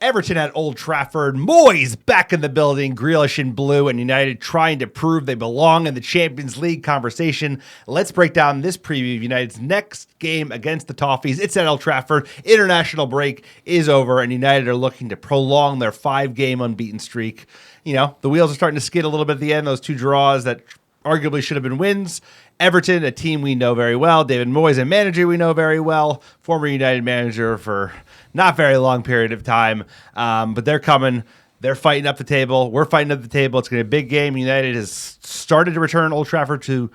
Everton at Old Trafford, Moyes back in the building, Grealish in blue, and United trying to prove they belong in the Champions League conversation. Let's break down this preview of United's next game against the Toffees. It's at Old Trafford. International break is over, and United are looking to prolong their 5-game unbeaten streak. You know, the wheels are starting to skid a little bit at the end, those 2 draws that arguably should have been wins. Everton, a team we know very well. David Moyes, a manager we know very well. Former United manager for not very long period of time. But they're coming. They're fighting up the table. We're fighting up the table. It's going to be a big game. United has started to return Old Trafford to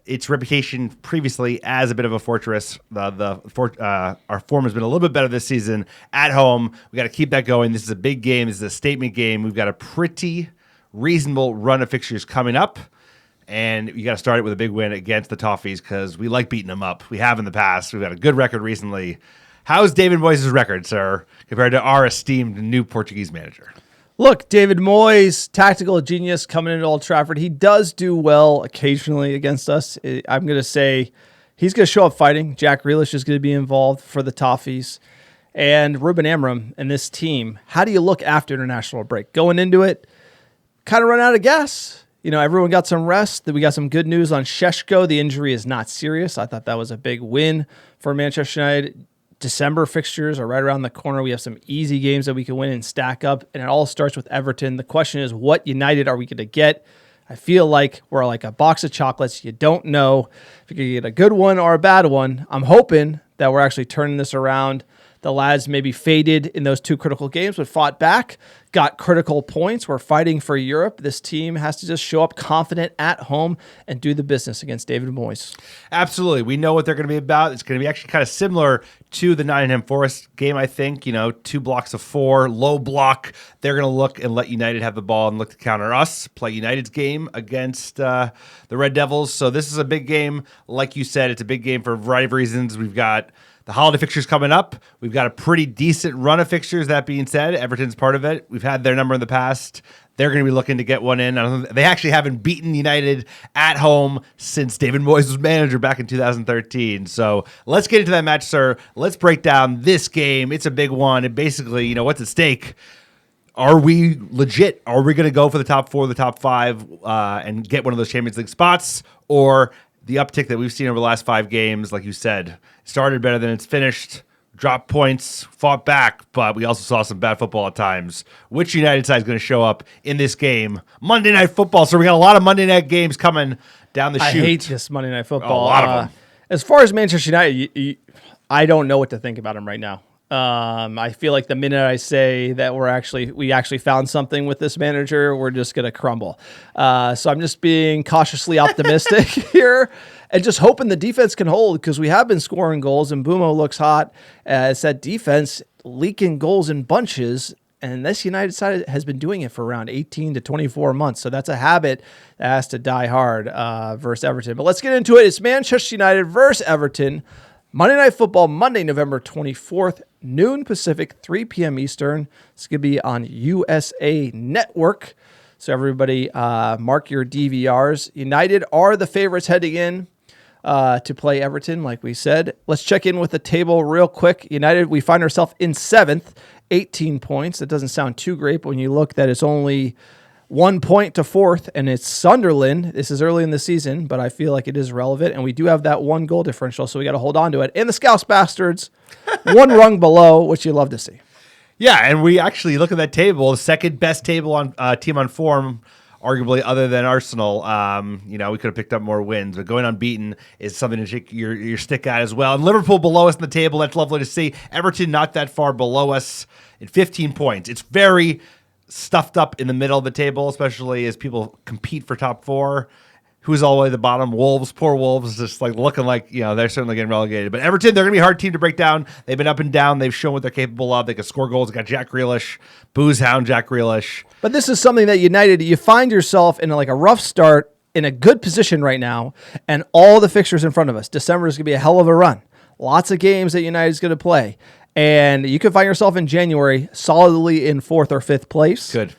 its reputation previously as a bit of a fortress. Our form has been a little bit better this season at home. We got to keep that going. This is a big game. This is a statement game. We've got a pretty reasonable run of fixtures coming up. And you got to start it with a big win against the Toffees because we like beating them up. We have in the past. We've got a good record recently. How's David Moyes' record, sir, compared to our esteemed new Portuguese manager? Look, David Moyes, tactical genius coming into Old Trafford. He does do well occasionally against us. I'm going to say he's going to show up fighting. Jack Grealish is going to be involved for the Toffees. And Ruben Amorim and this team, how do you look after international break? Going into it, kind of run out of gas. You know, everyone got some rest. We got some good news on Xerxe. The injury is not serious. I thought that was a big win for Manchester United. December fixtures are right around the corner. We have some easy games that we can win and stack up, and it all starts with Everton. The question is, what United are we going to get? I feel like we're like a box of chocolates. You don't know if you can get a good one or a bad one. I'm hoping that we're actually turning this around. The lads maybe faded in those 2 critical games, but fought back, got critical points. We're fighting for Europe. This team has to just show up confident at home and do the business against David Moyes. Absolutely. We know what they're going to be about. It's going to be actually kind of similar to the Nottingham Forest game, I think. You know, 2 blocks of 4, low block. They're going to look and let United have the ball and look to counter us, play United's game against the Red Devils. So this is a big game. Like you said, it's a big game for a variety of reasons. We've got the holiday fixtures coming up. We've got a pretty decent run of fixtures. That being said, Everton's part of it. We've had their number in the past. They're going to be looking to get one in. They actually haven't beaten United at home since David Moyes was manager back in 2013. So let's get into that match, sir. Let's break down this game. It's a big one. And basically, you know, what's at stake? Are we legit? Are we going to go for the top 4, the top 5, and get one of those Champions League spots? Or the uptick that we've seen over the last 5 games, like you said, started better than it's finished, dropped points, fought back, but we also saw some bad football at times. Which United side is going to show up in this game? Monday Night Football. So we got a lot of Monday night games coming down the chute. I hate this Monday Night Football. A lot of them. As far as Manchester United, I don't know what to think about them right now. I feel like the minute I say that we actually found something with this manager, we're just going to crumble. So I'm just being cautiously optimistic here and just hoping the defense can hold because we have been scoring goals and Embumo looks hot. It's that defense leaking goals in bunches. And this United side has been doing it for around 18 to 24 months. So that's a habit that has to die hard versus Everton. But let's get into it. It's Manchester United versus Everton. Monday Night Football, Monday, November 24th, noon Pacific, 3 p.m. Eastern. It's going to be on USA Network. So everybody mark your DVRs. United are the favorites heading in to play Everton, like we said. Let's check in with the table real quick. United, we find ourselves in 7th, 18 points. That doesn't sound too great, but when you look that it's only 1 point to 4th, and it's Sunderland. This is early in the season, but I feel like it is relevant, and we do have that 1 goal differential, so we got to hold on to it. And the Scouse Bastards, 1 rung below, which you love to see. Yeah, and we actually look at that table, the second best table on team on form, arguably other than Arsenal. You know, we could have picked up more wins, but going unbeaten is something to take your stick at as well. And Liverpool below us in the table, that's lovely to see. Everton not that far below us at 15 points. It's very stuffed up in the middle of the table, especially as people compete for top 4. Who's all the way at the bottom? Wolves, poor Wolves, just like looking like, you know, they're certainly getting relegated. But Everton, they're going to be a hard team to break down. They've been up and down. They've shown what they're capable of. They can score goals. They got Jack Grealish, booze hound Jack Grealish. But this is something that United, you find yourself in like a rough start, in a good position right now, and all the fixtures in front of us. December is going to be a hell of a run. Lots of games that United is going to play. And you could find yourself in January solidly in 4th or 5th place. Good.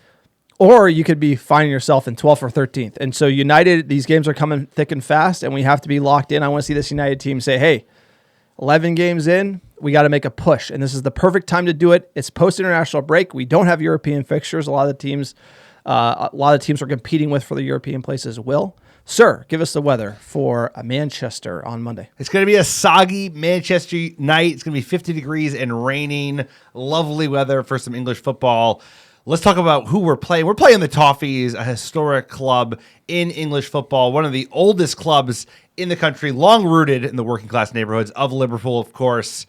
Or you could be finding yourself in 12th or 13th. And so United, these games are coming thick and fast, and we have to be locked in. I want to see this United team say, hey, 11 games in, we got to make a push, and this is the perfect time to do it. It's post-international break. We don't have European fixtures. A lot of the teams we're competing with for the European places will. Sir, give us the weather for Manchester on Monday. It's going to be a soggy Manchester night. It's going to be 50 degrees and raining. Lovely weather for some English football. Let's talk about who we're playing. We're playing the Toffees, a historic club in English football, one of the oldest clubs in the country, long rooted in the working class neighborhoods of Liverpool, of course.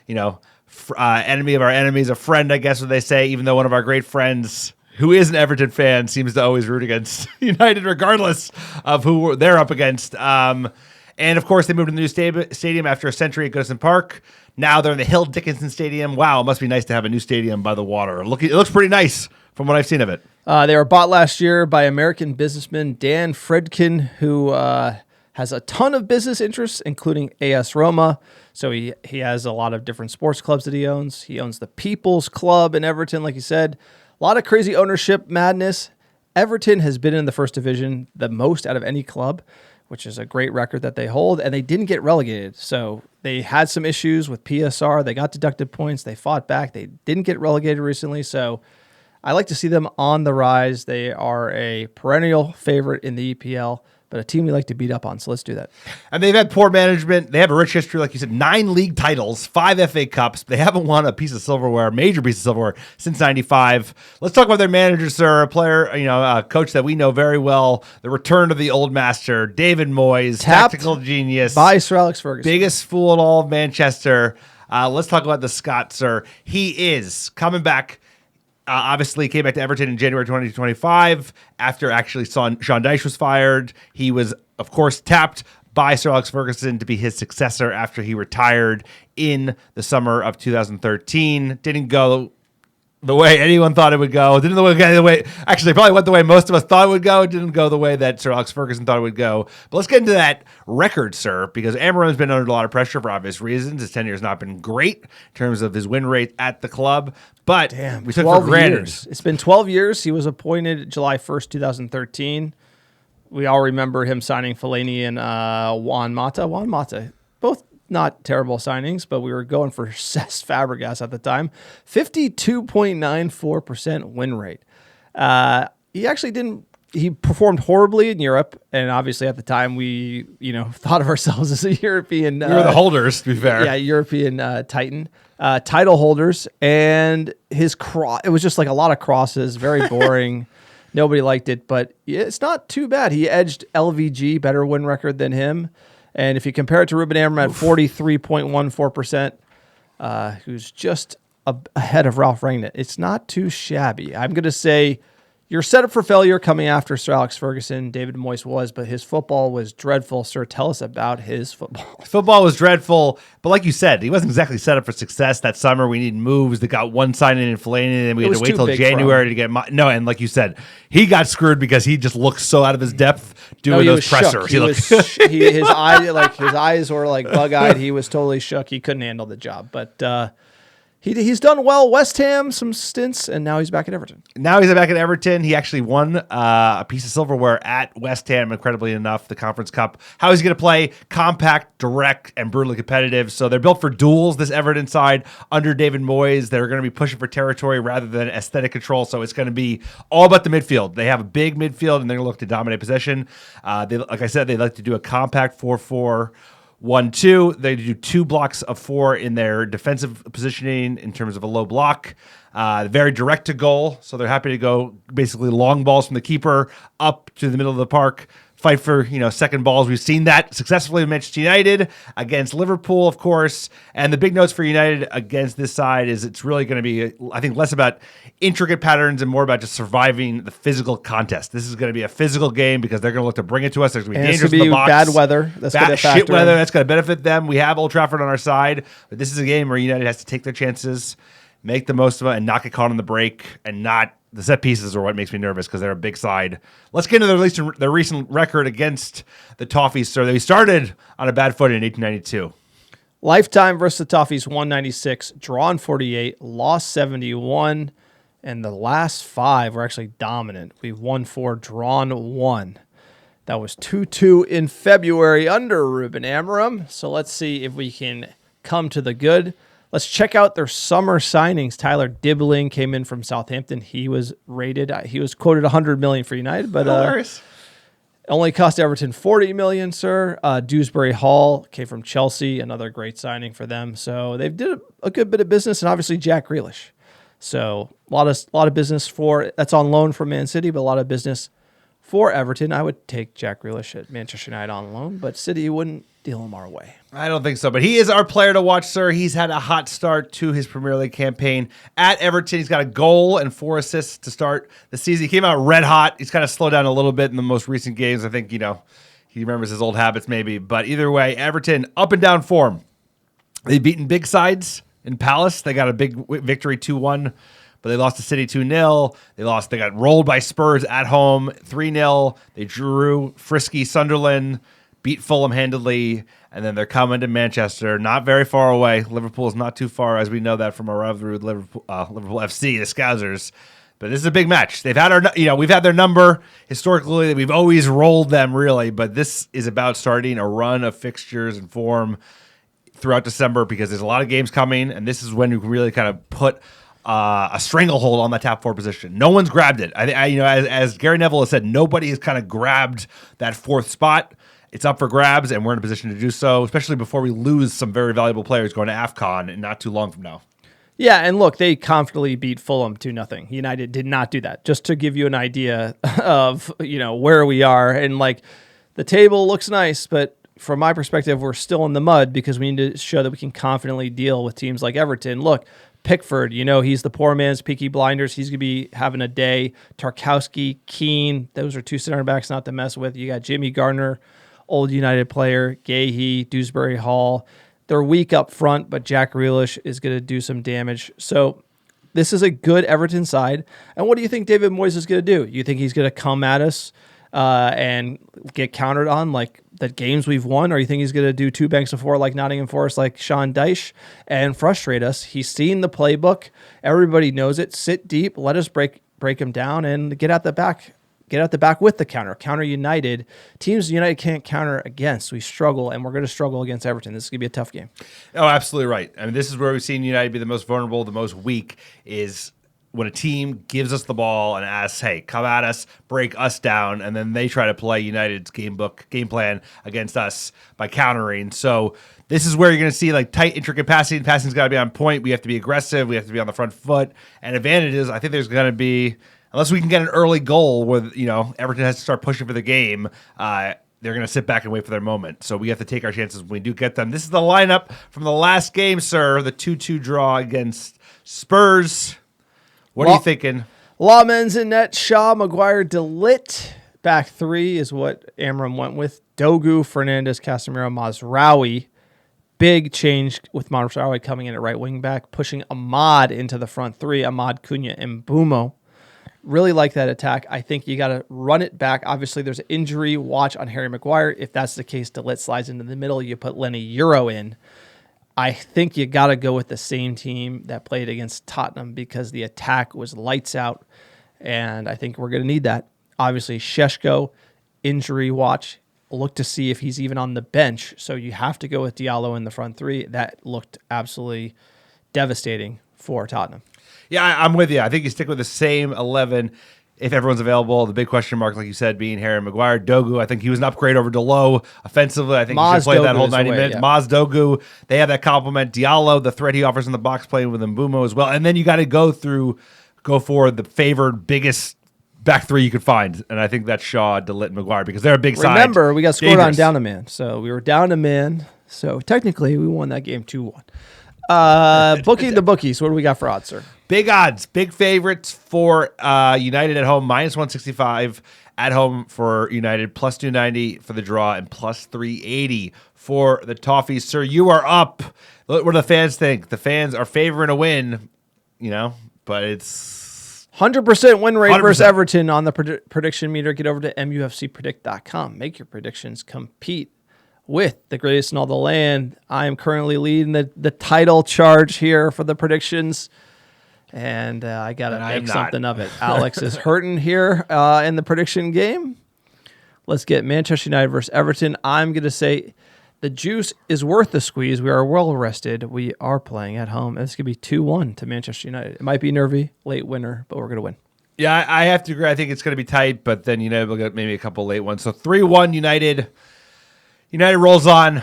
Enemy of our enemies, a friend, I guess what they say, even though one of our great friends who is an Everton fan seems to always root against United regardless of who they're up against. And, of course, they moved to the new stadium after a century at Goodison Park. Now they're in the Hill Dickinson Stadium. Wow, it must be nice to have a new stadium by the water. It looks pretty nice from what I've seen of it. They were bought last year by American businessman Dan Fredkin, who has a ton of business interests, including AS Roma. So he has a lot of different sports clubs that he owns. He owns the People's Club in Everton, like you said. A lot of crazy ownership madness. Everton has been in the first division the most out of any club, which is a great record that they hold, and they didn't get relegated. So they had some issues with PSR. They got deducted points. They fought back. They didn't get relegated recently. So I like to see them on the rise. They are a perennial favorite in the EPL, but a team we like to beat up on. So let's do that. And they've had poor management. They have a rich history, like you said, 9 league titles, 5 FA Cups. They haven't won a piece of silverware, a major piece of silverware, since 95. Let's talk about their manager, sir, a player, a coach that we know very well, the return of the old master, David Moyes, tactical genius. By Sir Alex Ferguson. Biggest fool in all of Manchester. Let's talk about the Scot, sir. He is coming back. Obviously came back to Everton in January 2025 after actually Sean Dyche was fired. He was, of course, tapped by Sir Alex Ferguson to be his successor after he retired in the summer of 2013. Didn't go the way anyone thought it would go. Actually, probably went the way most of us thought it would go. It didn't go the way that Sir Alex Ferguson thought it would go. But let's get into that record, sir, because Amorim's been under a lot of pressure for obvious reasons. His tenure has not been great in terms of his win rate at the club. But we took for granted. Years. It's been 12 years. He was appointed July 1st, 2013. We all remember him signing Fellaini and Juan Mata. Both not terrible signings, but we were going for Cesc Fabregas at the time. 52.94% win rate. He actually didn't. He performed horribly in Europe, and obviously at the time we, thought of ourselves as a European. We were the holders, to be fair. Yeah, European titan, title holders, and his it was just like a lot of crosses, very boring. Nobody liked it, but it's not too bad. He edged LVG, better win record than him. And if you compare it to Ruben Amorim at 43.14%, who's just ahead of Ralph Rangnick, it's not too shabby. I'm going to say you're set up for failure coming after Sir Alex Ferguson. David Moyes was, but his football was dreadful. Sir, tell us about his football. Football was dreadful, but like you said, he wasn't exactly set up for success that summer. We needed moves. They got one signing in Fellaini, and we had to wait till January to get no. And like you said, he got screwed because he just looked so out of his depth doing those pressers. His eyes were like bug-eyed. He was totally shook. He couldn't handle the job, but. He's done well. West Ham, some stints, and now he's back at Everton. He actually won a piece of silverware at West Ham, incredibly enough, the Conference Cup. How he's going to play? Compact, direct, and brutally competitive. So they're built for duels, this Everton side, under David Moyes. They're going to be pushing for territory rather than aesthetic control. So it's going to be all about the midfield. They have a big midfield, and they're going to look to dominate possession. Like I said, they like to do a compact 4-4. 1-2. They do 2 blocks of 4 in their defensive positioning in terms of a low block. Very direct to goal, so they're happy to go basically long balls from the keeper up to the middle of the park. Fight for second balls. We've seen that successfully with Manchester United against Liverpool, of course. And the big notes for United against this side is it's really going to be, I think, less about intricate patterns and more about just surviving the physical contest. This is going to be a physical game because they're going to look to bring it to us. There's going to be dangerous in the box. Bad weather. That's going to shit weather. That's going to benefit them. We have Old Trafford on our side, but this is a game where United has to take their chances, make the most of it, and not get caught on the break, and not. The set pieces are what makes me nervous because they're a big side. Let's get into their recent record against the Toffees. So they started on a bad foot in 1892. Lifetime versus the Toffees, 196, drawn 48, lost 71, and the last 5 were actually dominant. We've won 4, drawn 1. That was 2-2 in February under Ruben Amorim. So let's see if we can come to the good. Let's check out their summer signings. Tyler Dibbling came in from Southampton. He was quoted $100 million for United, but only cost Everton $40 million, sir. Dewsbury Hall came from Chelsea, another great signing for them. So they've did a good bit of business, and obviously Jack Grealish. So a lot of business that's on loan from Man City, but a lot of business for Everton. I would take Jack Grealish at Manchester United on loan, but City wouldn't deal him our way. I don't think so, but he is our player to watch, sir. He's had a hot start to his Premier League campaign at Everton. He's got a goal and 4 assists to start the season. He came out red hot. He's kind of slowed down a little bit in the most recent games. I think, he remembers his old habits maybe, but either way, Everton up and down form. They've beaten big sides in Palace. They got a big victory 2-1. But they lost to City 2-0. They got rolled by Spurs at home 3-0. They drew frisky Sunderland, beat Fulham handedly, and then they're coming to Manchester, not very far away. Liverpool is not too far, as we know that from our rivalry with Liverpool FC, the Scousers. But this is a big match. We've had their number historically. We've always rolled them, really. But this is about starting a run of fixtures and form throughout December because there's a lot of games coming, and this is when you can really kind of put a stranglehold on that top 4 position. No one's grabbed it. As Gary Neville has said, nobody has kind of grabbed that 4th spot. It's up for grabs, and we're in a position to do so, especially before we lose some very valuable players going to AFCON and not too long from now. Yeah, and look, they confidently beat Fulham 2-0. United did not do that. Just to give you an idea of where we are, and the table looks nice, but from my perspective, we're still in the mud because we need to show that we can confidently deal with teams like Everton. Look, Pickford, he's the poor man's Peaky Blinders. He's going to be having a day. Tarkowski, Keane, those are 2 center backs not to mess with. You got Jimmy Gardner, old United player, Gahey, Dewsbury Hall. They're weak up front, but Jack Grealish is going to do some damage. So this is a good Everton side. And what do you think David Moyes is going to do? You think he's going to come at us and get countered on like the games we've won, or you think he's going to do 2 banks of 4 like Nottingham Forest, like Sean Dyche, and frustrate us? He's seen the playbook. Everybody knows it. Sit deep. Let us break him down and get out the back. Get out the back with the counter. Counter United. Teams United can't counter against. We struggle, and we're going to struggle against Everton. This is going to be a tough game. Oh, absolutely right. I mean, this is where we've seen United be the most vulnerable, the most weak, is when a team gives us the ball and asks, hey, come at us, break us down, and then they try to play United's game plan against us by countering. So this is where you're going to see like tight, intricate passing. Passing's got to be on point. We have to be aggressive. We have to be on the front foot. And advantages, I think there's going to be, unless we can get an early goal where, Everton has to start pushing for the game, they're going to sit back and wait for their moment. So we have to take our chances when we do get them. This is the lineup from the last game, sir, the 2-2 draw against Spurs. What are you thinking? Lawman's in net. Shaw, Maguire, De Ligt. Back 3 is what Amorim went with. Dogu, Fernandez, Casemiro, Mazraoui. Big change with Mazraoui coming in at right wing back, pushing Ahmad into the front 3. Ahmad, Cunha, and Embumo. Really like that attack. I think you got to run it back. Obviously, there's an injury watch on Harry Maguire. If that's the case, De Ligt slides into the middle. You put Lenny Euro in. I think you got to go with the same team that played against Tottenham because the attack was lights out, and I think we're going to need that. Obviously, Šeško, injury watch. Look to see if he's even on the bench, so you have to go with Diallo in the front 3. That looked absolutely devastating for Tottenham. Yeah, I'm with you. I think you stick with the same 11 if everyone's available. The big question mark, like you said, being Harry Maguire. Dogu, I think he was an upgrade over Delo offensively. I think he should play that whole 90 minutes. Yeah. Maz Dogu, they have that compliment. Diallo, the threat he offers in the box, playing with Embumo as well. And then you got to go for the favored biggest back 3 you could find. And I think that's Shaw, De Ligt, Maguire, because they're a big side. Remember, we got scored on down a man. So we were down a man. So technically, we won that game 2-1. Booking the bookies. What do we got for odds, sir? Big odds, big favorites for United at home, -165 at home for United, +290 for the draw, and +380 for the Toffees. Sir, you are up. What do the fans think? The fans are favoring a win, but it's 100% win rate 100%. Versus Everton on the prediction meter. Get over to MUFCpredict.com. Make your predictions compete with the greatest in all the land. I am currently leading the title charge here for the predictions. And I got to make something of it. Alex is hurting here in the prediction game. Let's get Manchester United versus Everton. I'm going to say The juice is worth the squeeze. We are well rested. We are playing at home. This could be 2-1 to Manchester United. It might be nervy, late winner, but we're going to win. Yeah, I have to agree. I think it's going to be tight, but then United will get maybe a couple late ones. So 3-1 United. United rolls on,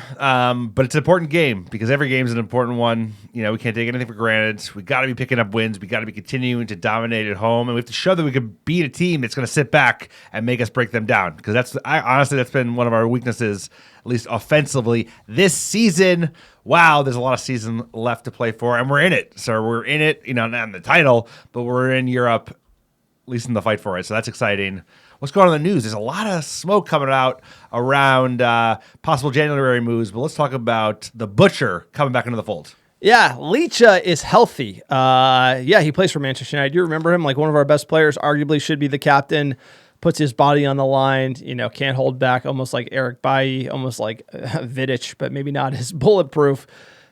but it's an important game because every game is an important one. We can't take anything for granted. We got to be picking up wins. We got to be continuing to dominate at home, and we have to show that we can beat a team that's going to sit back and make us break them down. Because honestly, that's been one of our weaknesses, at least offensively, this season. Wow, there's a lot of season left to play for, and we're in it. So we're in it, not in the title, but we're in Europe, at least in the fight for it. So that's exciting. What's going on in the news? There's a lot of smoke coming out around possible January moves, but let's talk about the Butcher coming back into the fold. Yeah, Licha is healthy. He plays for Manchester United. You remember him, like one of our best players, arguably should be the captain, puts his body on the line, can't hold back, almost like Eric Bailly, almost like Vidic, but maybe not as bulletproof.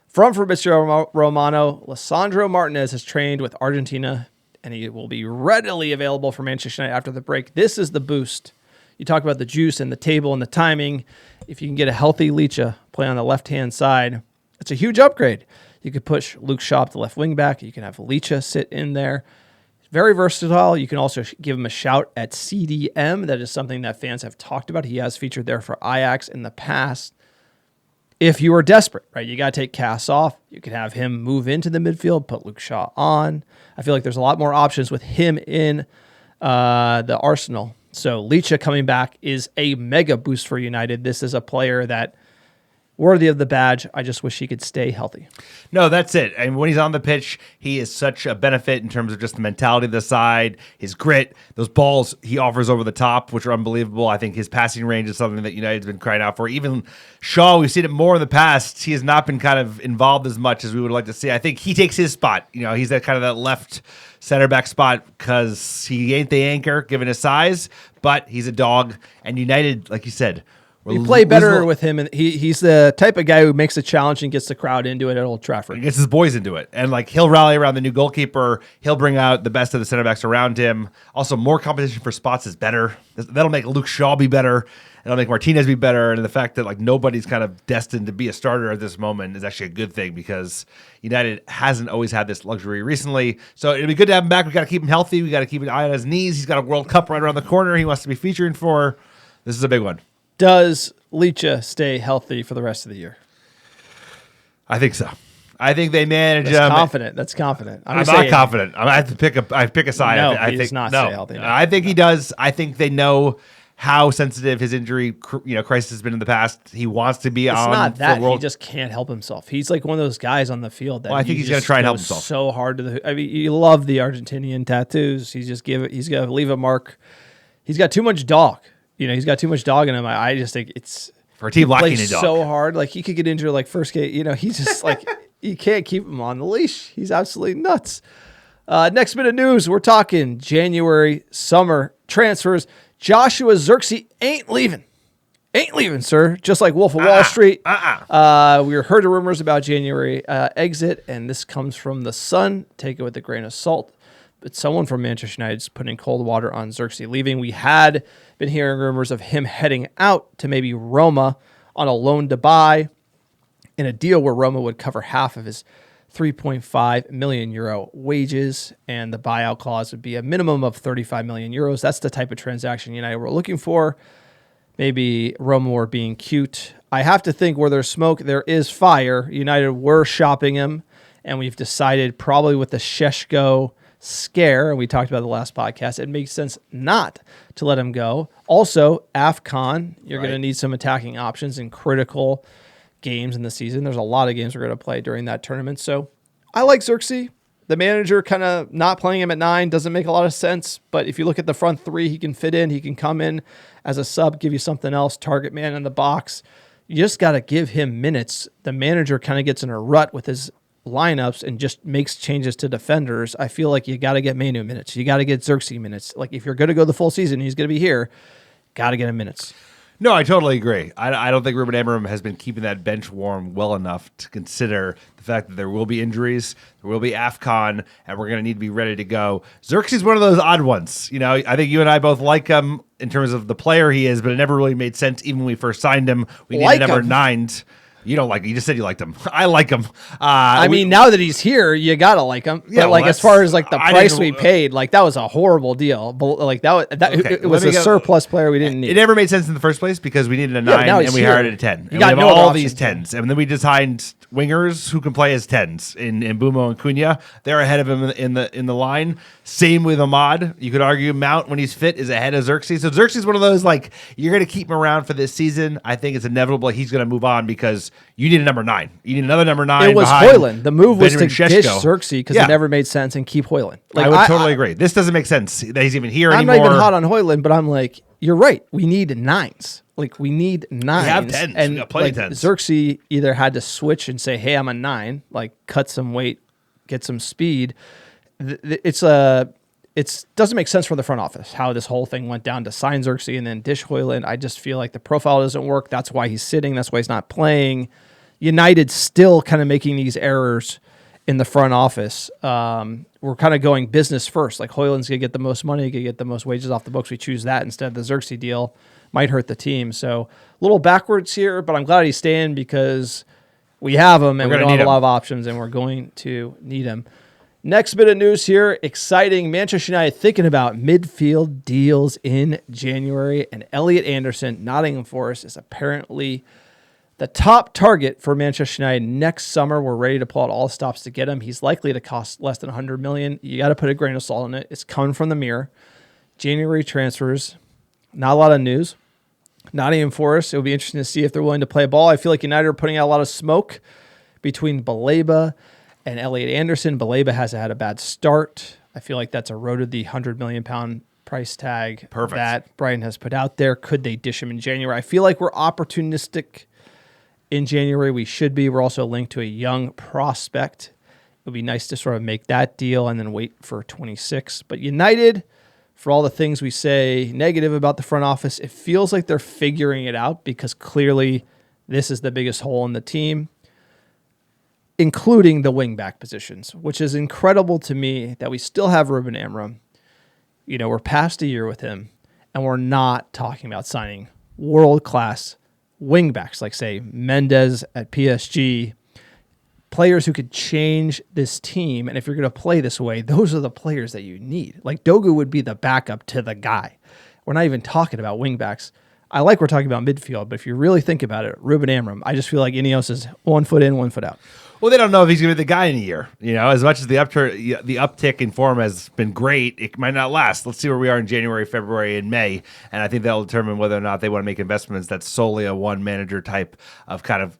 From Fabrizio Romano, Lisandro Martinez has trained with Argentina, and he will be readily available for Manchester United after the break. This is the boost. You talk about the juice and the table and the timing. If you can get a healthy Licha play on the left-hand side, it's a huge upgrade. You could push Luke Shaw up the left wing back. You can have Licha sit in there. Very versatile. You can also give him a shout at CDM. That is something that fans have talked about. He has featured there for Ajax in the past. If you are desperate, right, you got to take Cass off. You can have him move into the midfield, put Luke Shaw on. I feel like there's a lot more options with him in the arsenal. So Licha coming back is a mega boost for United. This is a player that worthy of the badge. I just wish he could stay healthy. No, that's it. And when he's on the pitch, he is such a benefit in terms of just the mentality of the side, his grit, those balls he offers over the top, which are unbelievable. I think his passing range is something that United's been crying out for. Even Shaw, we've seen it more in the past. He has not been kind of involved as much as we would like to see. I think he takes his spot. He's that kind of that left center back spot because he ain't the anchor given his size, but he's a dog. And United, like you said, we play better with him, and he's the type of guy who makes a challenge and gets the crowd into it at Old Trafford. He gets his boys into it, and he'll rally around the new goalkeeper. He'll bring out the best of the center backs around him. Also, more competition for spots is better. That'll make Luke Shaw be better. It'll make Martinez be better, and the fact that nobody's kind of destined to be a starter at this moment is actually a good thing because United hasn't always had this luxury recently. So it'll be good to have him back. We got to keep him healthy. We got to keep an eye on his knees. He's got a World Cup right around the corner. He wants to be featuring for. This is a big one. Does Licha stay healthy for the rest of the year? I think so. I think they manage. That's confident. I'm not confident. I have to pick a side. No, I he think does not no. stay healthy. No. I think he does. I think they know how sensitive his injury crisis has been in the past. He wants to be on. It's not that he just can't help himself. He's like one of those guys on the field that I think he's going to try and help himself so hard. You love the Argentinian tattoos. He's going to leave a mark. He's got too much dog. He's got too much dog in him. I just think it's for a team lacking a dog so hard. He could get injured first game. He's just you can't keep him on the leash. He's absolutely nuts. Next bit of news, we're talking January summer transfers. Joshua Xerxe ain't leaving, sir. Just like Wolf of Wall Street. We heard the rumors about January exit, and this comes from the Sun. Take it with a grain of salt. But someone from Manchester United is putting cold water on Xerxe leaving. We had been hearing rumors of him heading out to maybe Roma on a loan to buy in a deal where Roma would cover half of his 3.5 million euro wages, and the buyout clause would be a minimum of 35 million euros. That's the type of transaction United were looking for. Maybe Roma were being cute. I have to think where there's smoke, there is fire. United were shopping him, and we've decided probably with the Šeško scare, and we talked about the last podcast, it makes sense not to let him go. Also, AFCON, you're going to need some attacking options in critical games in the season. There's a lot of games we're going to play during that tournament. So I like Zirkzee. The manager kind of not playing him at 9 doesn't make a lot of sense, but if you look at the front 3, he can fit in. He can come in as a sub, give you something else, target man in the box. You just got to give him minutes. The manager kind of gets in a rut with his lineups and just makes changes to defenders. I feel like you got to get Manu minutes. You got to get Xerxe minutes. If you're going to go the full season, he's going to be here. Got to get him minutes. No, I totally agree. I don't think Ruben Amorim has been keeping that bench warm well enough to consider the fact that there will be injuries, there will be AFCON, and we're going to need to be ready to go. Xerxe's one of those odd ones. I think you and I both like him in terms of the player he is, but it never really made sense even when we first signed him. We needed number 9. You don't like him. You just said you liked him. I like him. I mean, now that he's here, you gotta like him. Yeah, but well, as far as like the price we paid, like that was a horrible deal. But like it was a surplus player we didn't need. It never made sense in the first place because we needed a 9 and we hired a 10. You got we have all these 10s, and then we designed wingers who can play as 10s in Embumo and Kuna. They're ahead of him in the line. Same with Ahmad. You could argue Mount when he's fit is ahead of Xerxe. So Xerxe is one of those like you're going to keep him around for this season. I think it's inevitable he's going to move on because you need a number 9. You need another number 9. It was Højlund. The move was Benjamin to ditch Xerxe because it never made sense and keep Højlund. Like, I would totally agree. This doesn't make sense that he's even here anymore. I'm not even hot on Højlund, but I'm like, you're right. We need 9s. Like we need 9s. We have 10s. And we got plenty like, of 10s. Xerxe either had to switch and say, "Hey, I'm a 9," like cut some weight, get some speed. It doesn't make sense from the front office how this whole thing went down to sign Xerxe and then dish Højlund. I just feel like the profile doesn't work. That's why he's sitting. That's why he's not playing. United's still kind of making these errors in the front office. We're kind of going business first. Like Højlund's going to get the most money, going to get the most wages off the books. We choose that instead of the Xerxe deal. Might hurt the team. So a little backwards here, but I'm glad he's staying because we have him and we don't have a lot of options and we're going to need him. Next bit of news here, exciting. Manchester United thinking about midfield deals in January, and Elliott Anderson, Nottingham Forest, is apparently the top target for Manchester United next summer. We're ready to pull out all stops to get him. He's likely to cost less than $100 million. You got to put a grain of salt in it. It's coming from the mirror. January transfers, not a lot of news. Nottingham Forest, it would be interesting to see if they're willing to play ball. I feel like United are putting out a lot of smoke between Baleba and Elliott Anderson. Baleba has had a bad start. I feel like that's eroded the £100 million price tag that Brighton has put out there. Could they dish him in January? I feel like we're opportunistic in January. We should be. We're also linked to a young prospect. It would be nice to sort of make that deal and then wait for 26. But United, for all the things we say negative about the front office, it feels like they're figuring it out because clearly this is the biggest hole in the team, including the wing-back positions, which is incredible to me that we still have Ruben Amorim. You know, we're past a year with him, and we're not talking about signing world-class wing-backs like, say, Mendes at PSG, players who could change this team. And if you're going to play this way, those are the players that you need. Like, Dogu would be the backup to the guy. We're not even talking about wing-backs. I like we're talking about midfield, but if you really think about it, Ruben Amorim, I just feel like Ineos is 1 foot in, 1 foot out. Well, they don't know if he's going to be the guy in a year. You know, as much as the uptick in form has been great, it might not last. Let's see where we are in January, February, and May, and I think that'll determine whether or not they want to make investments that's solely a one manager type of kind of.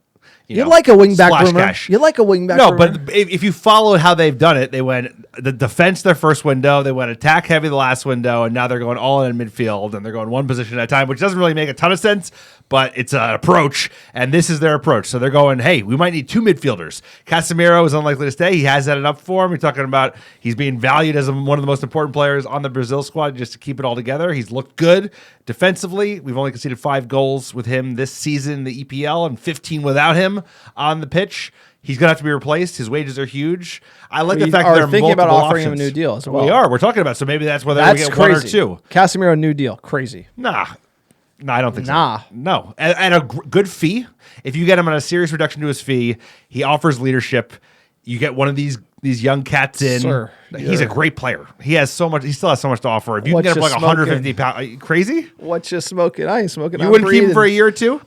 You like a wingback rumor. You like a wingback rumor. No, but if you follow how they've done it, they went the defense their first window, they went attack heavy the last window, and now they're going all in midfield, and they're going one position at a time, which doesn't really make a ton of sense, but it's an approach, and this is their approach. So they're going, hey, we might need 2 midfielders. Casemiro is unlikely to stay. He has that enough for him. We're talking about he's being valued as one of the most important players on the Brazil squad just to keep it all together. He's looked good defensively. We've only conceded 5 goals with him this season in the EPL and 15 without him on the pitch. He's going to have to be replaced. His wages are huge. I like the fact that they're thinking about offering options. him a new deal as well. We are. We're talking about. So maybe that's whether we get crazy. 1 or 2. Casemiro new deal. Crazy. Nah, I don't think so. No. At a good fee. If you get him on a serious reduction to his fee, he offers leadership. You get one of these young cats in. Sir, he's a great player. He has so much. He still has so much to offer. If you can get him like 150 pounds, are you crazy? What you smoking? I ain't smoking. You wouldn't keep him for a year or 2?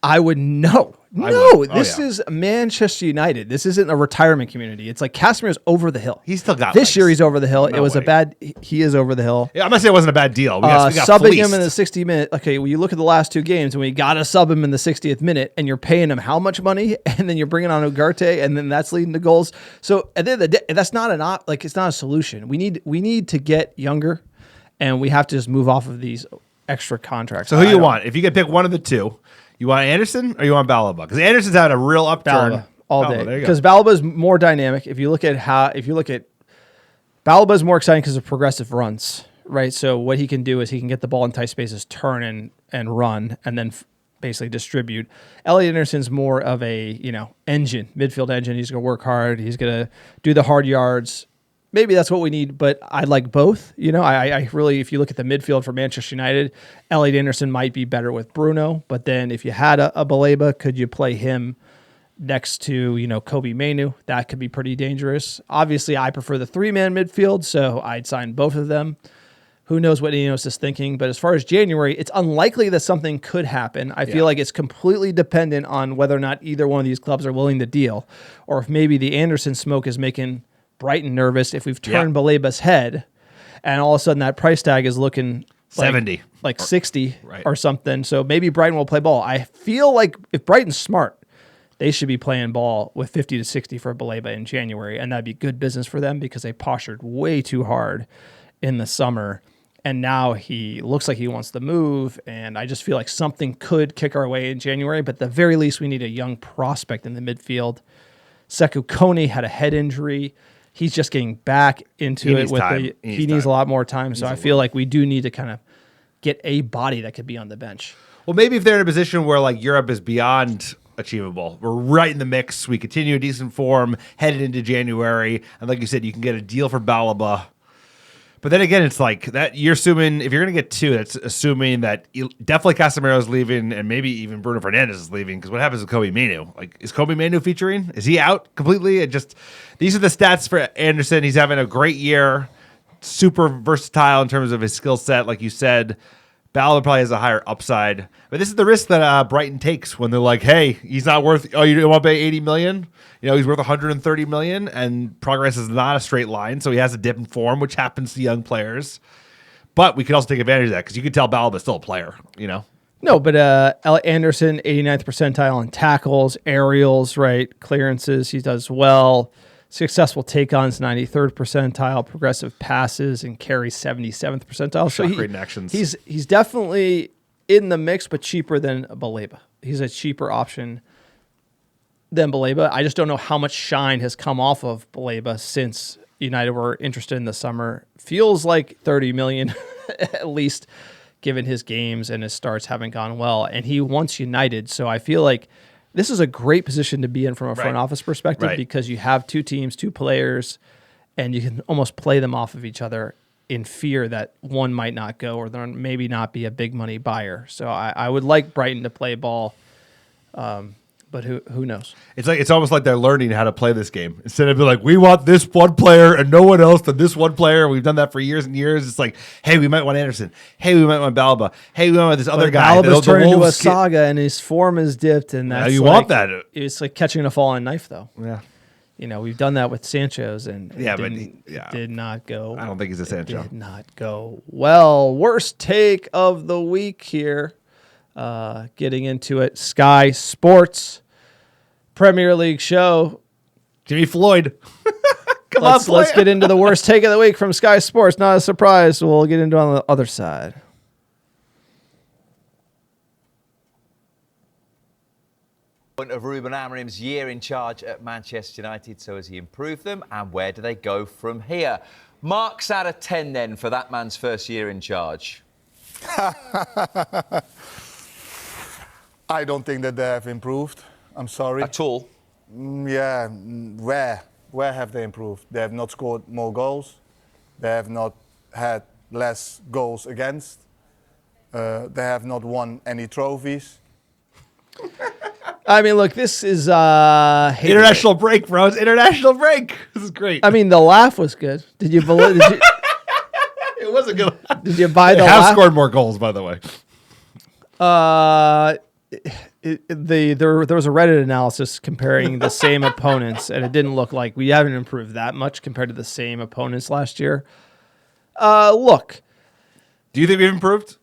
I would no. This is Manchester United. This isn't a retirement community. It's like Casemiro's over the hill. He's still got this year. He's over the hill. No it was way. a bad. He is over the hill. Yeah, I'm not saying it wasn't a bad deal. We got subbing fleeced. him in the 60 minute. Okay, well, you look at the last 2 games, and we got to sub him in the 60th minute, and you're paying him how much money, and then you're bringing on Ugarte, and then that's leading to goals. So at the end of the day, that's not it's not a solution. We need to get younger, and we have to just move off of these extra contracts. So who you want? If you could pick one of the 2. You want Anderson or you want Baleba? Because Anderson's had a real upturn Baleba all day. Because Baleba is more dynamic. If you look at Baleba is more exciting because of progressive runs, right? So what he can do is he can get the ball in tight spaces, turn and run, and then basically distribute. Elliott Anderson's more of a midfield engine. He's going to work hard. He's going to do the hard yards, maybe that's what we need, but I like both. I really, if you look at the midfield for Manchester United, Elliott Anderson might be better with Bruno, but then if you had a Baleba, could you play him next to, Kobe Mainu? That could be pretty dangerous. Obviously, I prefer the 3-man midfield, so I'd sign both of them. Who knows what Ineos is thinking, but as far as January, it's unlikely that something could happen. I feel like it's completely dependent on whether or not either one of these clubs are willing to deal, or if maybe the Anderson smoke is making Brighton nervous if we've turned Baleba's head, and all of a sudden that price tag is looking 70, like 60 or something. So maybe Brighton will play ball. I feel like if Brighton's smart, they should be playing ball with 50 to 60 for Baleba in January, and that'd be good business for them because they postured way too hard in the summer. And now he looks like he wants to move, and I just feel like something could kick our way in January. But at the very least, we need a young prospect in the midfield. Sekou Kone had a head injury. He's just getting back into it. He needs a lot more time. So I feel like we do need to kind of get a body that could be on the bench. Well, maybe if they're in a position where like Europe is beyond achievable, we're right in the mix. We continue a decent form headed into January, and like you said, you can get a deal for Baleba. But then again, it's like that. You're assuming if you're going to get two, that's assuming that definitely Casemiro's leaving, and maybe even Bruno Fernandes is leaving. Because what happens with Kobe Mainu? Like, is Kobe Mainu featuring? Is he out completely? These are the stats for Anderson. He's having a great year, super versatile in terms of his skill set, like you said. Baleba probably has a higher upside, but this is the risk that Brighton takes when they're like, "Hey, he's not worth. Oh, you want to pay 80 million? He's worth 130 million." And progress is not a straight line, so he has a dip in form, which happens to young players. But we could also take advantage of that because you could tell Baleba's still a player. No, but Elliott Anderson, 89th percentile in tackles, aerials, right, clearances. He does well. Successful take-ons, 93rd percentile. Progressive passes and carries, 77th percentile. Shot creating actions. He's definitely in the mix, but cheaper than Baleba. He's a cheaper option than Baleba. I just don't know how much shine has come off of Baleba since United were interested in the summer. Feels like 30 million at least, given his games and his starts haven't gone well. And he wants United, so I feel like this is a great position to be in from a front office perspective because you have two teams, two players, and you can almost play them off of each other in fear that one might not go or there maybe not be a big money buyer. So I would like Brighton to play ball, but who knows? It's almost like they're learning how to play this game. Instead of being like, we want this one player and no one else than this one player. We've done that for years and years. It's like, hey, we might want Anderson. Hey, we might want Baleba. Hey, we might want this other guy. Baleba's turned into a saga and his form is dipped. And that's want that. It's like catching a falling knife, though. Yeah. We've done that with Sancho's and it did not go. I don't think he's a Sancho. Did not go well. Worst take of the week here. Getting into it. Sky Sports Premier League show. Jimmy Floyd. Let's get into the worst take of the week from Sky Sports. Not a surprise. We'll get into it on the other side. Of Ruben Amorim's year in charge at Manchester United, so has he improved them, and where do they go from here? Marks out of 10 then for that man's first year in charge. I don't think that they have improved. I'm sorry. At all? Yeah, where have they improved? They have not scored more goals. They have not had less goals against. They have not won any trophies. I mean, look, this is international break, bro. It's international break. This is great. I mean, the laugh was good. Did you believe? It was a good. Did you buy the laugh? Have scored more goals, by the way. There was a Reddit analysis comparing the same opponents, and it didn't look like we haven't improved that much compared to the same opponents last year. Look, do you think we've improved?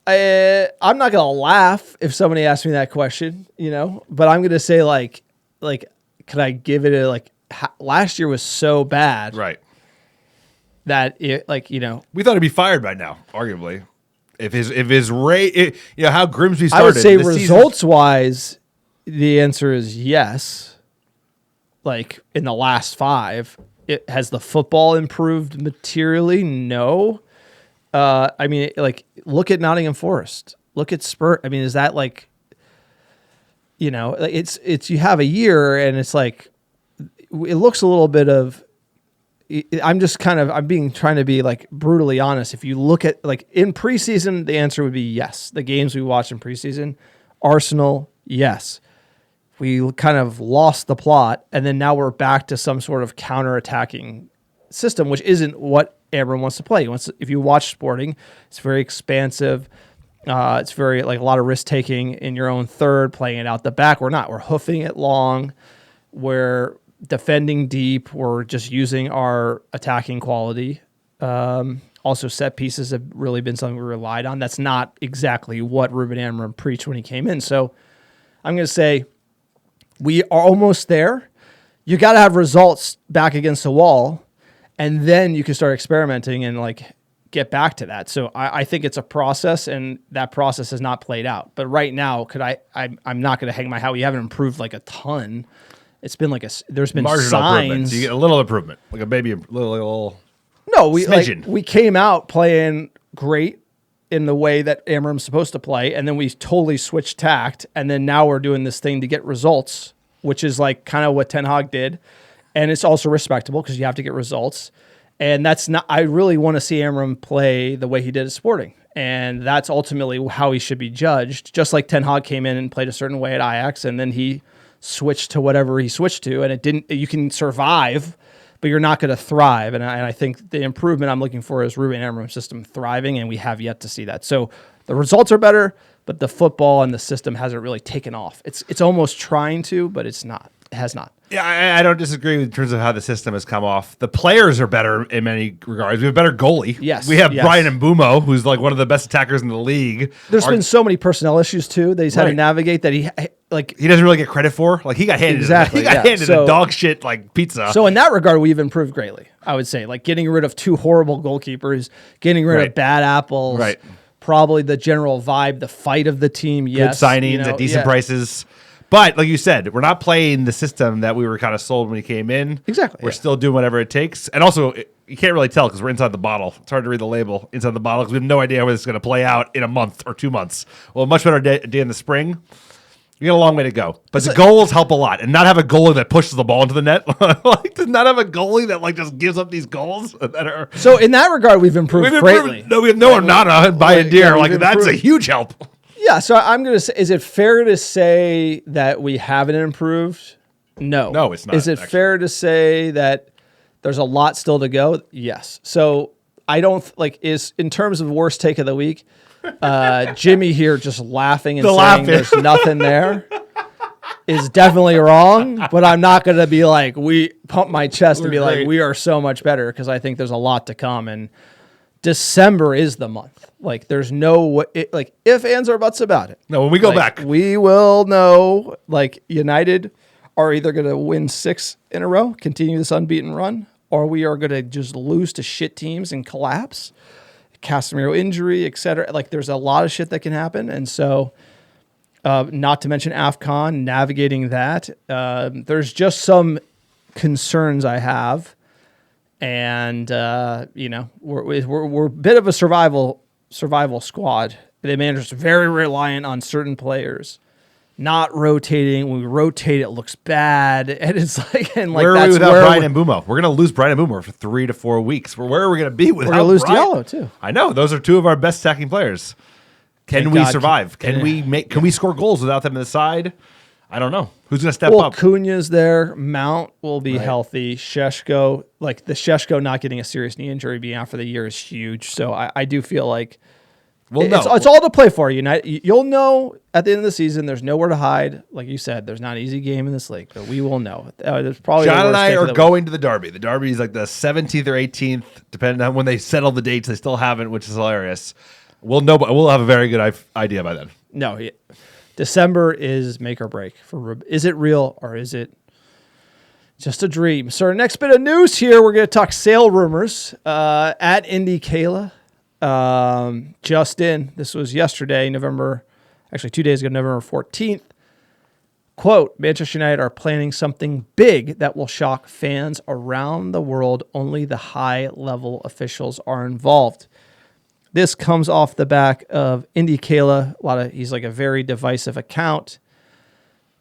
I'm not gonna laugh if somebody asks me that question, but I'm gonna say like, could I give it last year was so bad, right? That it we thought he'd be fired by now, arguably. If his rate, how Grimsby started. I would say results wise, the answer is yes. Like in the last 5, has the football improved materially? No. I mean, look at Nottingham Forest. Look at Spurs. I mean, is that it's you have a year and it's like it looks a little bit of. I'm trying to be like brutally honest. If you look at like in preseason, the answer would be yes. The games we watched in preseason, Arsenal, yes. We kind of lost the plot, and then now we're back to some sort of counter-attacking system, which isn't what Amorim wants to play. If you watch Sporting, it's very expansive. It's very like a lot of risk taking in your own third, playing it out the back. We're not. We're hoofing it long. We're defending deep. We're just using our attacking quality. Also, set pieces have really been something we relied on. That's not exactly what Ruben Amorim preached when he came in. So I'm going to say we are almost there. You got to have results back against the wall, and then you can start experimenting and like get back to that. So I think it's a process, and that process has not played out. But right now, I'm not going to hang my hat. We haven't improved like a ton. It's been like there's been marginal signs. So you get a little improvement, like a maybe a little. No, we came out playing great in the way that Amorim's supposed to play, and then we totally switched tact, and then now we're doing this thing to get results, which is like kind of what Ten Hag did, and it's also respectable because you have to get results, and that's not. I really want to see Amorim play the way he did at Sporting, and that's ultimately how he should be judged. Just like Ten Hag came in and played a certain way at Ajax, and then he switched to whatever he switched to, and it didn't. You can survive, but you're not going to thrive. And I think the improvement I'm looking for is Ruben Amorim's system thriving, and we have yet to see that. So the results are better, but the football and the system hasn't really taken off. It's almost trying to, but it's not. It has not. Yeah, I don't disagree in terms of how the system has come off. The players are better in many regards. We have a better goalie. Yes. We have Brian Embumo, who's like one of the best attackers in the league. There's been so many personnel issues too that he's had to navigate that he doesn't really get credit for. Like he got handed a dog shit like pizza. So in that regard, we've improved greatly. I would say like getting rid of two horrible goalkeepers, getting rid of bad apples. Right. Probably the general vibe, the fight of the team. Yes. Good signings at decent prices. But like you said, we're not playing the system that we were kind of sold when he came in. Exactly. We're still doing whatever it takes. And also, you can't really tell because we're inside the bottle. It's hard to read the label inside the bottle because we have no idea whether it's going to play out in a month or 2 months. Well, a much better day in the spring. We got a long way to go. But the goals help a lot. And not have a goalie that pushes the ball into the net. Like to not have a goalie that like just gives up these goals that are. So in that regard, we've improved greatly. No, we have no Onana and Bayindir. Like that's a huge help. Yeah, so I'm going to say, is it fair to say that we haven't improved? No. No, it's not. Is it fair to say that there's a lot still to go? Yes. So I don't, is in terms of worst take of the week, Jimmy here just laughing and saying there's nothing there is definitely wrong, but I'm not going to be like, we pump my chest and be like, we are so much better because I think there's a lot to come, and December is the month. Like, there's no if, ands, or buts about it. No, when we go back, we will know. Like, United are either going to win 6 in a row, continue this unbeaten run, or we are going to just lose to shit teams and collapse. Casemiro injury, etc. Like, there's a lot of shit that can happen, and so, not to mention AFCON, navigating that. There's just some concerns I have. And we're a bit of a survival squad. The manager's very reliant on certain players, not rotating. When we rotate, it looks bad, and it's like, and like, where are we without Brian Embumo? We're gonna lose Brian Embumo for 3 to 4 weeks. Where are we gonna be without? We're gonna lose Diallo too. I know those are 2 of our best attacking players. Can we survive? Can we score goals without them in the side? I don't know. Who's going to step up? Cunha's there. Mount will be healthy. Šeško, like the Šeško not getting a serious knee injury being out for the year is huge. So I do feel like it's all to play for. You'll know at the end of the season. There's nowhere to hide. Like you said, there's not an easy game in this league, but we will know. There's probably John and I are going to the Derby. The Derby is like the 17th or 18th, depending on when they settle the dates. They still haven't, which is hilarious. We'll know, but we'll have a very good idea by then. No, December is make or break for Ruben. Is it real or is it just a dream? So our next bit of news here, we're going to talk sale rumors at Indy Kayla. Just in, this was yesterday, 2 days ago, November 14th. Quote, Manchester United are planning something big that will shock fans around the world. Only the high-level officials are involved. This comes off the back of Indy Kayla. He's like a very divisive account.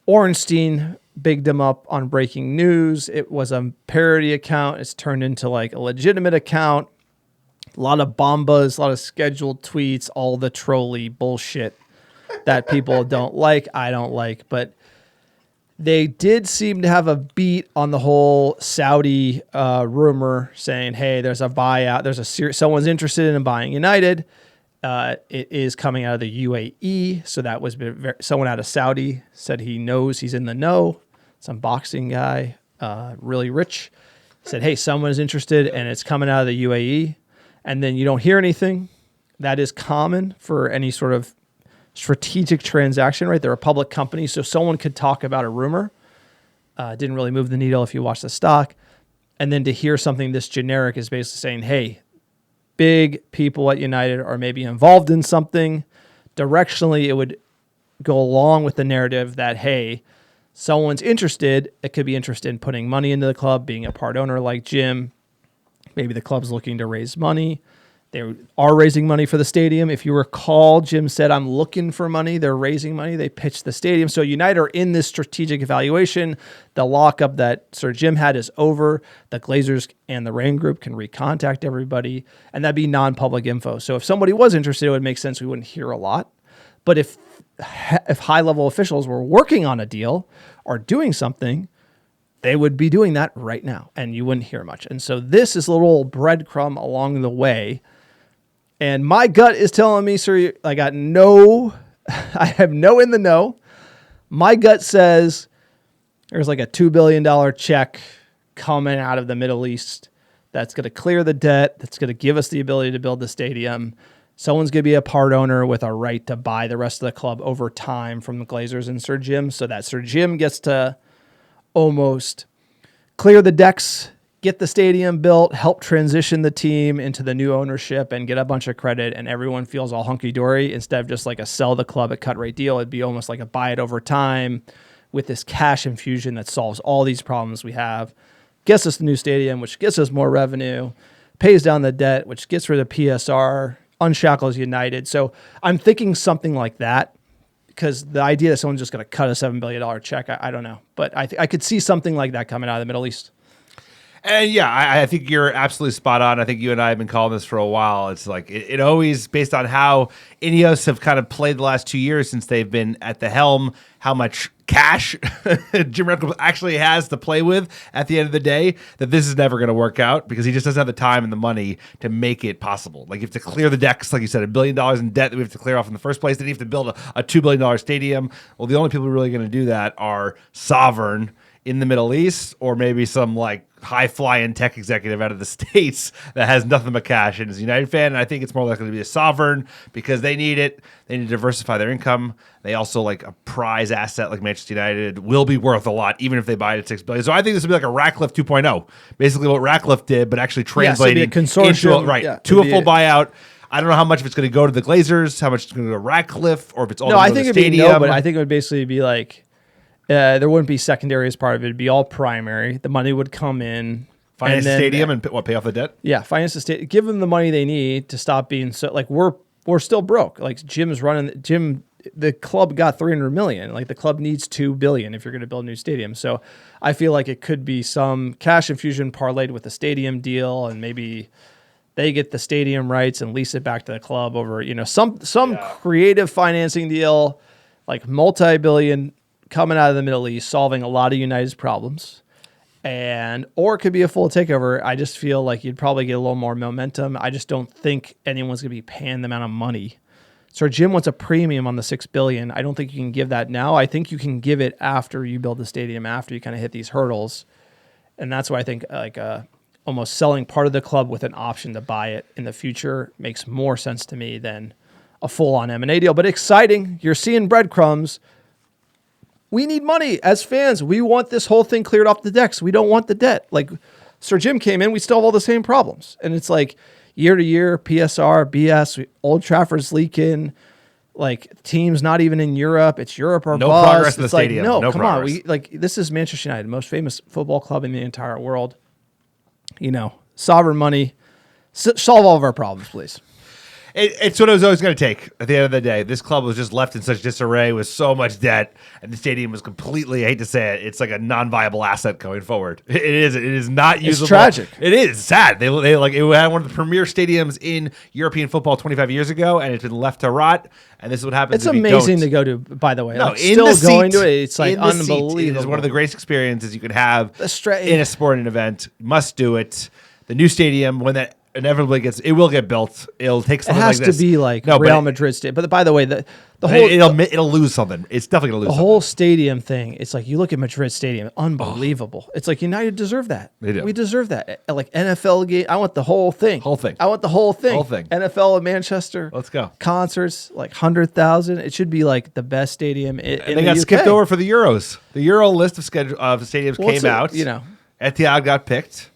Ornstein bigged him up on breaking news. It was a parody account. It's turned into like a legitimate account. A lot of bombas, a lot of scheduled tweets, all the trolley bullshit that people don't like, I don't like. But they did seem to have a beat on the whole Saudi rumor saying, hey, there's a buyout. Someone's interested in buying United. It is coming out of the UAE. So that was someone out of Saudi said he knows, he's in the know. Some boxing guy, really rich, said, hey, someone's interested and it's coming out of the UAE. And then you don't hear anything. That is common for any sort of strategic transaction, right? They're a public company, so someone could talk about a rumor. Didn't really move the needle if you watch the stock. And then to hear something this generic is basically saying, hey, big people at United are maybe involved in something. Directionally, it would go along with the narrative that, hey, someone's interested. It could be interested in putting money into the club, being a part owner like Jim. Maybe the club's looking to raise money. They are raising money for the stadium. If you recall, Jim said, I'm looking for money. They're raising money. They pitched the stadium. So United are in this strategic evaluation. The lockup that Sir Jim had is over. The Glazers and the Rain Group can recontact everybody, and that'd be non-public info. So if somebody was interested, it would make sense we wouldn't hear a lot. But if high-level officials were working on a deal or doing something, they would be doing that right now, and you wouldn't hear much. And so this is a little breadcrumb along the way. And my gut is telling me, sir, I have no in the know. My gut says there's like a $2 billion check coming out of the Middle East that's going to clear the debt, that's going to give us the ability to build the stadium. Someone's going to be a part owner with a right to buy the rest of the club over time from the Glazers and Sir Jim, so that Sir Jim gets to almost clear the decks, get the stadium built, help transition the team into the new ownership and get a bunch of credit, and everyone feels all hunky-dory instead of just like a sell the club at cut rate deal. It'd be almost like a buy it over time with this cash infusion that solves all these problems we have, gets us the new stadium, which gets us more revenue, pays down the debt, which gets rid of PSR, unshackles United. So I'm thinking something like that, because the idea that someone's just going to cut a $7 billion check, I don't know. But I could see something like that coming out of the Middle East. And yeah, I think you're absolutely spot on. I think you and I have been calling this for a while. It's like it always, based on how Ineos have kind of played the last 2 years since they've been at the helm, how much cash Jim Ratcliffe actually has to play with at the end of the day, that this is never going to work out because he just doesn't have the time and the money to make it possible. Like, you have to clear the decks, like you said, $1 billion in debt that we have to clear off in the first place. Then you have to build a $2 billion stadium. Well, the only people who are really going to do that are sovereign in the Middle East, or maybe some like high-flying tech executive out of the States that has nothing but cash and is a United fan. And I think it's more likely to be a sovereign because they need it. They need to diversify their income. They also, like, a prize asset like Manchester United will be worth a lot, even if they buy it at $6 billion. So I think this would be like a Ratcliffe 2.0, basically what Ratcliffe did, but actually translated a consortium, to a full buyout. I don't know how much of it's going to go to the Glazers, how much it's going to go to Ratcliffe, or if it's all going to the stadium. But I think it would basically be like, there wouldn't be secondary as part of it. It'd be all primary. The money would come in. Finance the stadium and pay off the debt? Yeah, finance the stadium. Give them the money they need to stop being so, like, we're still broke. Like, the club got $300 million. Like, the club needs $2 billion if you're going to build a new stadium. So I feel like it could be some cash infusion parlayed with the stadium deal, and maybe they get the stadium rights and lease it back to the club over, some creative financing deal, like multi-billion, coming out of the Middle East, solving a lot of United's problems, or it could be a full takeover. I just feel like you'd probably get a little more momentum. I just don't think anyone's going to be paying the amount of money. So Jim wants a premium on the $6 billion. I don't think you can give that now. I think you can give it after you build the stadium, after you kind of hit these hurdles, and that's why I think almost selling part of the club with an option to buy it in the future makes more sense to me than a full-on M&A deal. But exciting. You're seeing breadcrumbs. We need money as fans. We want this whole thing cleared off the decks. We don't want the debt. Like, Sir Jim came in, we still have all the same problems. And it's like year to year, PSR, BS, Old Trafford's leaking, like teams not even in Europe. It's Europe or no bust. Progress in the it's stadium. Like, no come progress. on. This is Manchester United, the most famous football club in the entire world. Sovereign money. Solve all of our problems, please. It's what it was always going to take at the end of the day. This club was just left in such disarray with so much debt, and the stadium was completely, I hate to say it, it's like a non-viable asset going forward. It is not usable. It's tragic. It is sad. They like it had one of the premier stadiums in European football 25 years ago, and it's been left to rot. And this is what happens. It's if amazing you to go to. By the way, No, like, in still the going seat, to it. It's like in the seat, unbelievable. it is one of the greatest experiences you could have The in a sporting event. Must do it. The new stadium, when that inevitably it will get built. It'll take It something has like this. to be like No, Real but Madrid stadium. But by the way, the but whole it'll lose something. It's definitely gonna lose the something. whole stadium thing. It's like you look at Madrid Stadium, unbelievable. It's like United deserve that. They do. We deserve that. Like NFL game, I want the whole thing. Whole thing. I want the whole thing. Whole thing. NFL in Manchester. Let's go. Concerts like 100,000. It should be like the best stadium in And the they got UK. skipped over for the Euros. The Euro list of stadiums Well, came out. you know. Etihad got picked.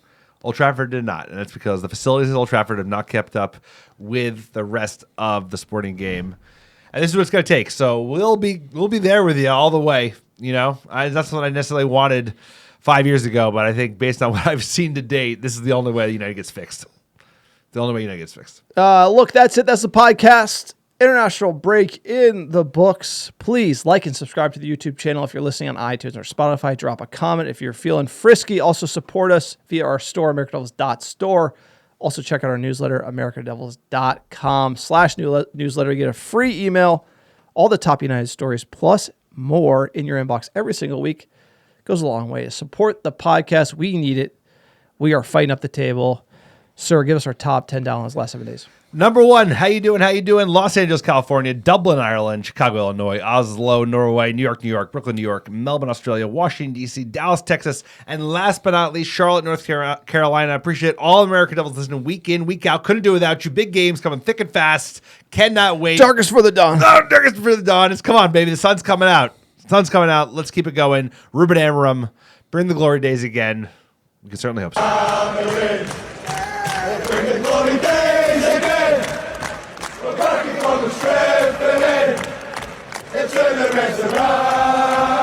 Old Trafford did not, and it's because the facilities at Old Trafford have not kept up with the rest of the sporting game. And this is what it's going to take. So we'll be there with you all the way. You know, that's what I necessarily wanted 5 years ago, but I think based on what I've seen to date, this is the only way United gets fixed. The only way United gets fixed. Look, that's it. That's the podcast. International break in the books. Please like and subscribe to the YouTube channel if you're listening on iTunes or Spotify. Drop a comment if you're feeling frisky. Also support us via our store, americadevils.store. Also check out our newsletter, americadevils.com/newsletter. You get a free email, all the top United stories, plus more in your inbox every single week. Goes a long way to support the podcast. We need it. We are fighting up the table. Sir, give us our top 10 downloads last 7 days. Number one, how you doing? Los Angeles, California, Dublin, Ireland, Chicago, Illinois, Oslo, Norway, New York, Brooklyn, New York, Melbourne, Australia, Washington, D.C., Dallas, Texas, and last but not least, Charlotte, North Carolina. I appreciate all American Devils listening week in, week out. Couldn't do it without you. Big games coming thick and fast. Cannot wait. Darkest for the dawn. Oh, darkest for the dawn. Come on, baby. The sun's coming out. Let's keep it going. Ruben Amorim, bring the glory days again. We can certainly hope so. Bring the glory days again. We're working for the strength of it. It's in the resurrection.